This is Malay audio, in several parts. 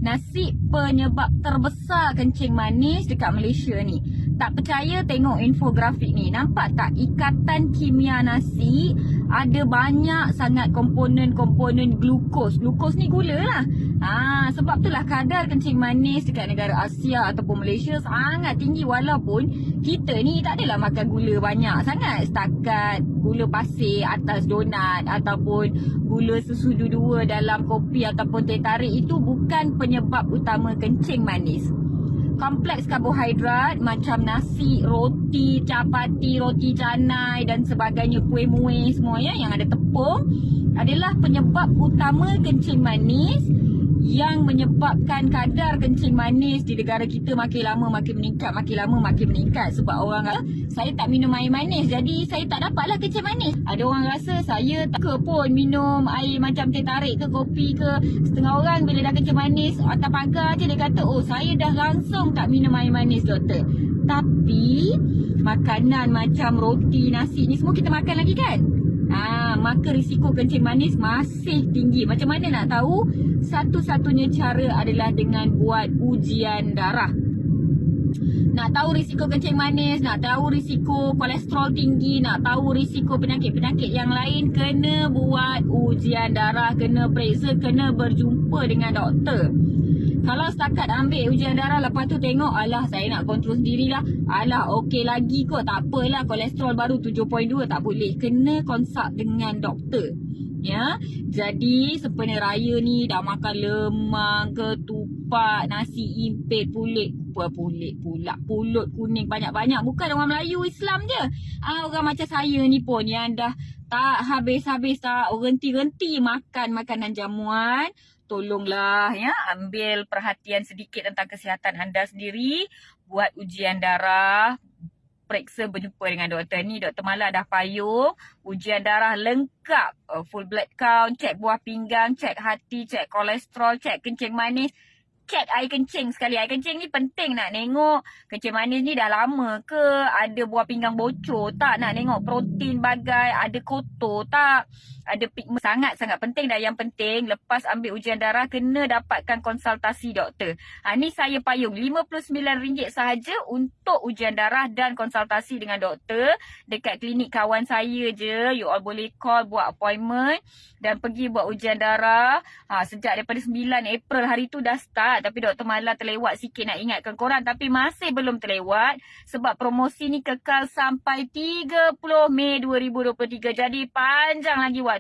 nasi penyebab terbesar kencing manis dekat Malaysia ni. Tak percaya tengok infografik ni. Nampak tak ikatan kimia nasi ada banyak sangat komponen-komponen glukos. Glukos ni gula lah. Sebab itulah kadar kencing manis dekat negara Asia ataupun Malaysia sangat tinggi. Walaupun kita ni tak adalah makan gula banyak sangat. Setakat gula pasir atas donat ataupun gula susu dua dalam kopi ataupun teh tarik itu bukan penyebab utama kencing manis. Kompleks karbohidrat macam nasi, roti, capati, roti canai dan sebagainya, kuih muih semua ya yang ada tepung adalah penyebab utama kencing manis yang menyebabkan kadar kencing manis di negara kita makin lama makin meningkat, makin lama makin meningkat. Sebab orang kata, saya tak minum air manis, jadi saya tak dapatlah kencing manis. Ada orang rasa saya tak ke pun minum air macam teh tarik ke kopi ke. Setengah orang bila dah kencing manis atas pagar je dia kata, oh saya dah langsung tak minum air manis doktor. Tapi makanan macam roti, nasi ni semua kita makan lagi kan? Maka risiko kencing manis masih tinggi. Macam mana nak tahu? Satu-satunya cara adalah dengan buat ujian darah. Nak tahu risiko kencing manis, nak tahu risiko kolesterol tinggi, nak tahu risiko penyakit-penyakit yang lain, kena buat ujian darah, kena periksa, kena berjumpa dengan doktor. Kalau setakat ambil ujian darah lepas tu tengok, alah saya nak kontrol sendirilah, alah okey lagi kot, tak apalah kolesterol baru 7.2, tak boleh. Kena konsult dengan doktor. Ya, jadi sempena raya ni dah makan lemang, ketupat, nasi impit, pulut kuning banyak-banyak. Bukan orang Melayu Islam je. Orang macam saya ni pun yang dah tak habis-habis, tak renti-renti makan makanan jamuan. Tolonglah ya, ambil perhatian sedikit tentang kesihatan anda sendiri. Buat ujian darah, periksa, berjumpa dengan doktor. Ni Dr. Mala dah payung ujian darah lengkap, full blood count, cek buah pinggang, cek hati, cek kolesterol, cek kencing manis, cek air kencing sekali. Air kencing ni penting nak tengok kencing manis ni dah lama ke, ada buah pinggang bocor tak, nak tengok protein bagai, ada kotor tak, ada pigmen. Sangat-sangat penting dah. Yang penting lepas ambil ujian darah kena dapatkan konsultasi doktor. Ni saya payung RM59 sahaja untuk ujian darah dan konsultasi dengan doktor dekat klinik kawan saya je. You all boleh call, buat appointment dan pergi buat ujian darah. Sejak daripada 9 April hari tu dah start, tapi Dr. Mala terlewat sikit nak ingatkan korang, tapi masih belum terlewat sebab promosi ni kekal sampai 30 Mei 2023. Jadi panjang lagi waktu.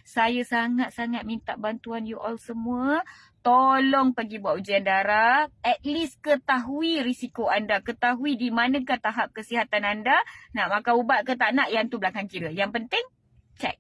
Saya sangat-sangat minta bantuan you all semua. Tolong pergi buat ujian darah. At least ketahui risiko anda. Ketahui di manakah tahap kesihatan anda. Nak makan ubat ke tak nak, yang tu belakang kira. Yang penting, check.